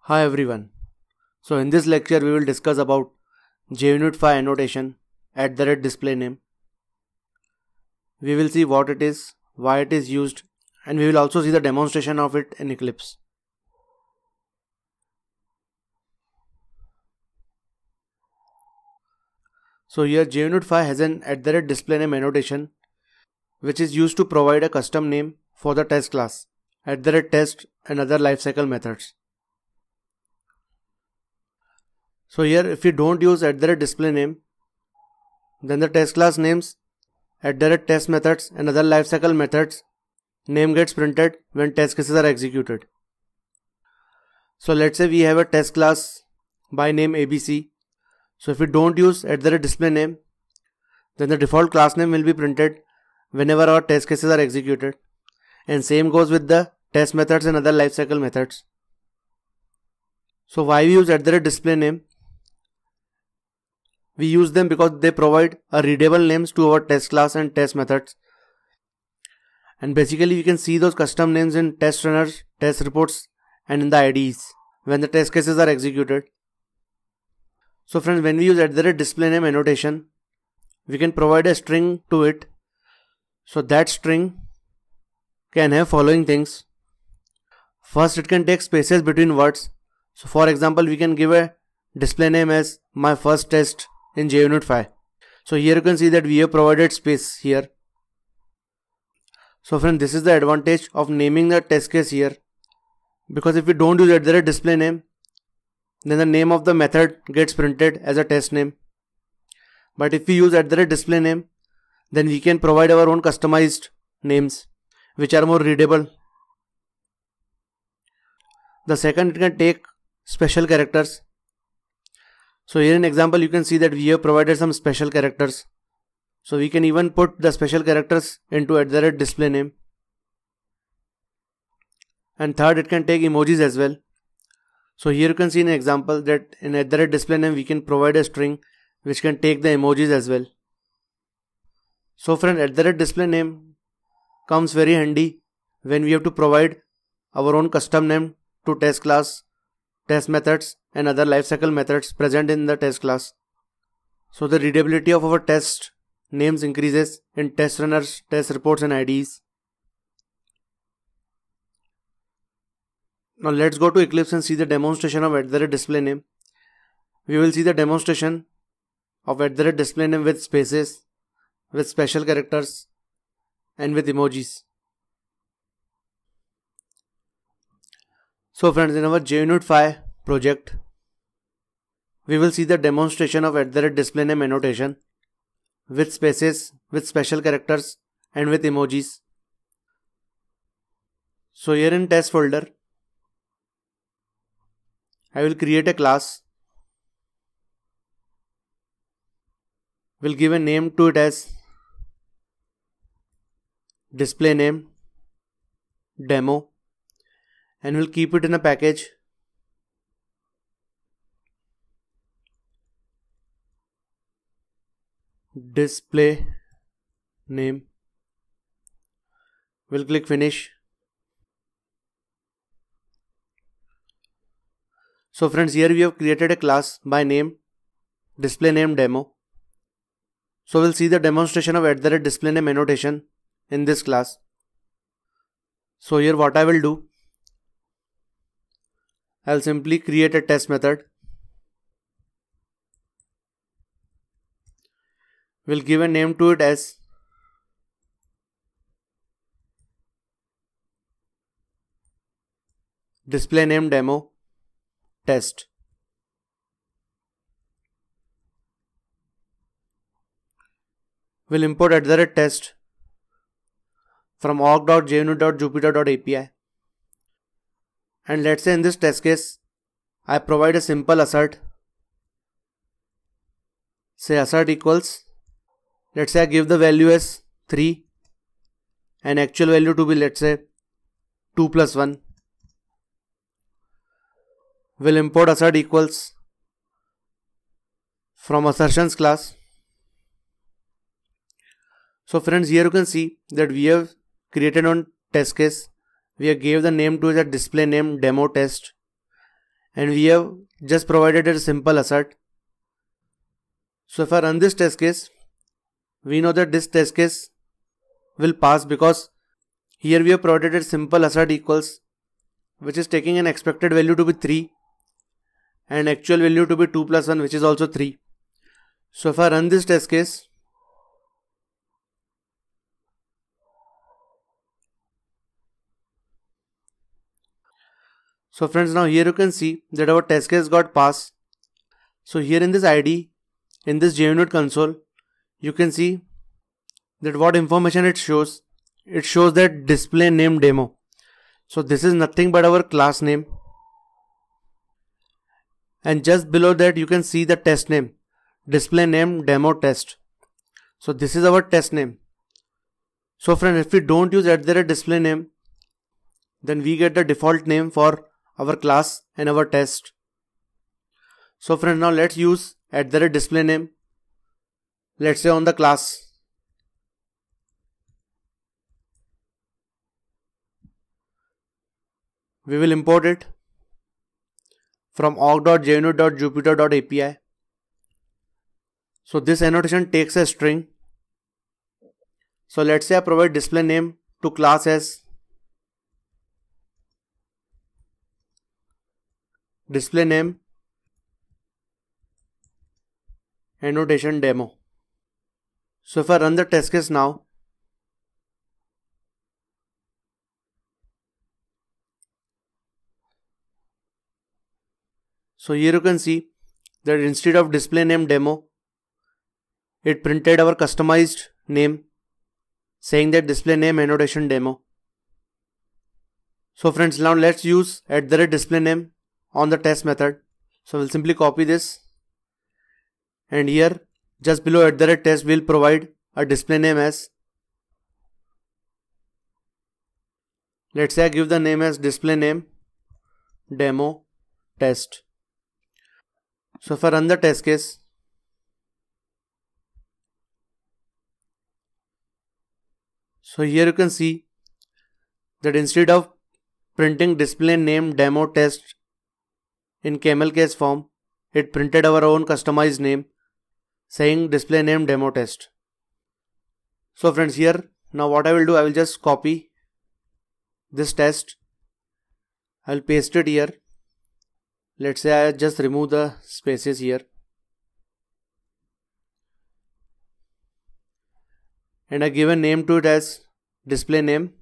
Hi everyone. So in this lecture we will discuss about JUnit 5 annotation @display name. We will see what it is, why it is used, and we will also see the demonstration of it in Eclipse. So here JUnit 5 has an @display name annotation which is used to provide a custom name for the test class, @test and other lifecycle methods. So here if we don't use @display name, then the test class names, @test methods and other lifecycle methods name gets printed when test cases are executed. So let's say we have a test class by name ABC. So if we don't use @display name, then the default class name will be printed whenever our test cases are executed, and same goes with the test methods and other lifecycle methods. So why we use @display name? We use them because they provide a readable names to our test class and test methods, and basically we can see those custom names in test runners, test reports and in the IDEs when the test cases are executed. So friends, when we use @display name annotation, we can provide a string to it. So that string can have following things. First, it can take spaces between words. So for example, we can give a display name as my first test in JUnit 5. So here you can see that we have provided space here. So friends, this is the advantage of naming the test case here, because if we don't use @display name, then the name of the method gets printed as a test name. But if we use @display name, then we can provide our own customized names which are more readable. The second, it can take special characters. So here in example you can see that we have provided some special characters. So we can even put the special characters into @display name. And third, it can take emojis as well. So here you can see an example that in @display name we can provide a string which can take the emojis as well. So friend, @display name comes very handy when we have to provide our own custom name to test class, test methods and other lifecycle methods present in the test class. So the readability of our test names increases in test runners, test reports and IDEs. Now let's go to Eclipse and see the demonstration of @display name. We will see the demonstration of @display name with spaces, with special characters and with emojis. So friends, in our JUnit 5 project, we will see the demonstration of @display name annotation with spaces, with special characters and with emojis. So here in test folder, I will create a class. We'll give a name to it as display name demo, and we'll keep it in a package. Display name. We'll click finish. So friends, here we have created a class by name display name demo. So we'll see the demonstration of @display name annotation in this class. So here what I will do, I'll simply create a test method. We'll give a name to it as display name demo test. We'll import @test from org.junit.jupyter.api. And let's say in this test case, I provide a simple assert. Say assert equals, let's say I give the value as 3 and actual value to be, let's say, 2 plus 1. We'll import assert equals from assertions class. So friends, here you can see that we have created one test case. We have gave the name to it as display name demo test, and we have just provided a simple assert. So if I run this test case, we know that this test case will pass because here we have provided a simple assert equals, which is taking an expected value to be 3 and actual value to be 2 plus 1, which is also 3. So if I run this test case, so friends, now here you can see that our test case got passed. So here in this ID, in this JUnit console, you can see that what information it shows. It shows that display name demo. So this is nothing but our class name. And just below that you can see the test name, display name demo test. So this is our test name. So friends, if we don't use @display name, then we get the default name for our class and our test. So friends, now let's use @display name. Let's say on the class. We will import it from awk.junit.jupyter.api. So this annotation takes a string. So let's say I provide display name to class as display name annotation demo. So if I run the test case now, so here you can see that instead of display name demo, it printed our customized name saying that display name annotation demo. So friends, now let's use @display name on the test method. So we'll simply copy this, and here just below @test we'll provide a display name as, let's say I give the name as display name demo test. So if I run the test case, so here you can see that instead of printing display name demo test in camel case form, it printed our own customized name saying display name demo test. So friends, here now what I will do, I will just copy this test. I will paste it here. Let's say I just remove the spaces here, and I give a name to it as display name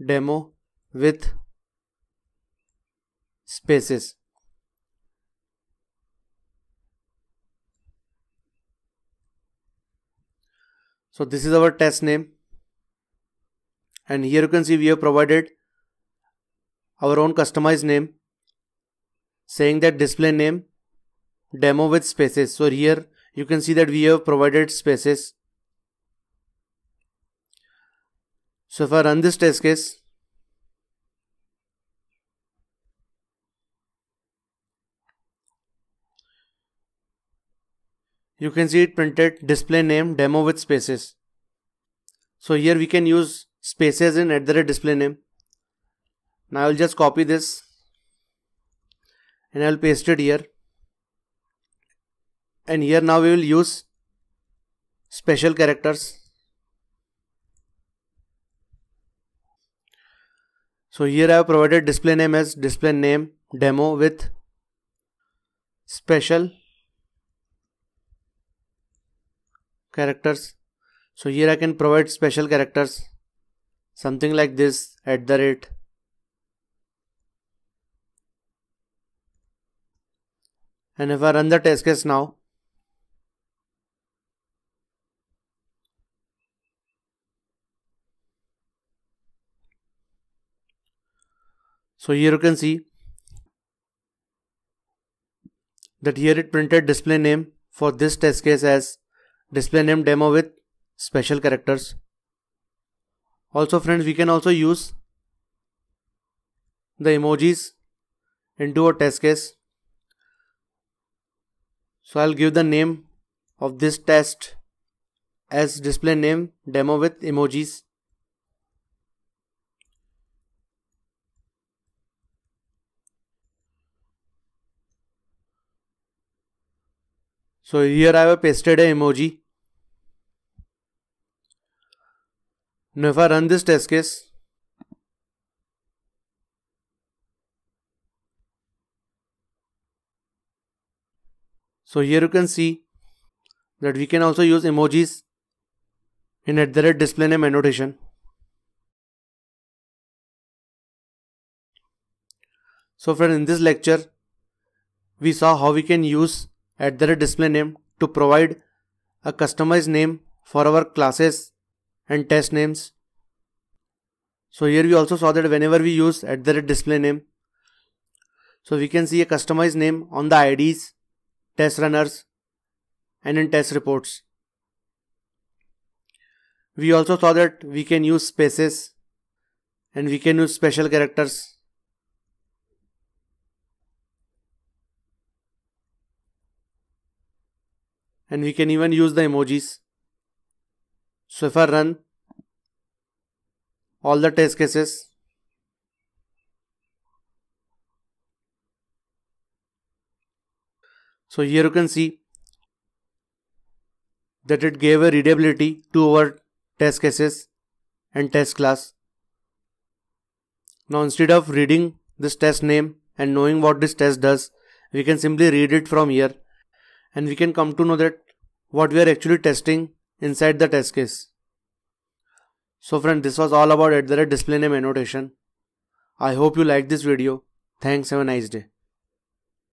demo with spaces. So this is our test name, and here you can see we have provided our own customized name saying that display name demo with spaces. So here you can see that we have provided spaces. So if I run this test case, you can see it printed display name demo with spaces. So here we can use spaces in @display name. Now I will just copy this and I will paste it here. And here now we will use special characters. So here I have provided display name as display name demo with special characters. So here I can provide special characters, something like this, @ and if I run the test case now, so here you can see that here it printed display name for this test case as display name demo with special characters. Also friends, we can also use the emojis into a test case. So I'll give the name of this test as display name demo with emojis. So here I have pasted a emoji. Now if I run this test case, so here you can see that we can also use emojis in @displayname annotation. So friends, in this lecture, we saw how we can use @displayname to provide a customized name for our classes and test names. So here we also saw that whenever we use @displayname, so we can see a customized name on the IDs, test runners, and in test reports. We also saw that we can use spaces and we can use special characters. And we can even use the emojis. So if I run all the test cases, so here you can see that it gave a readability to our test cases and test class. Now instead of reading this test name and knowing what this test does, we can simply read it from here and we can come to know that what we are actually testing inside the test case. So friends, this was all about @displayname annotation. I hope you liked this video. Thanks, have a nice day.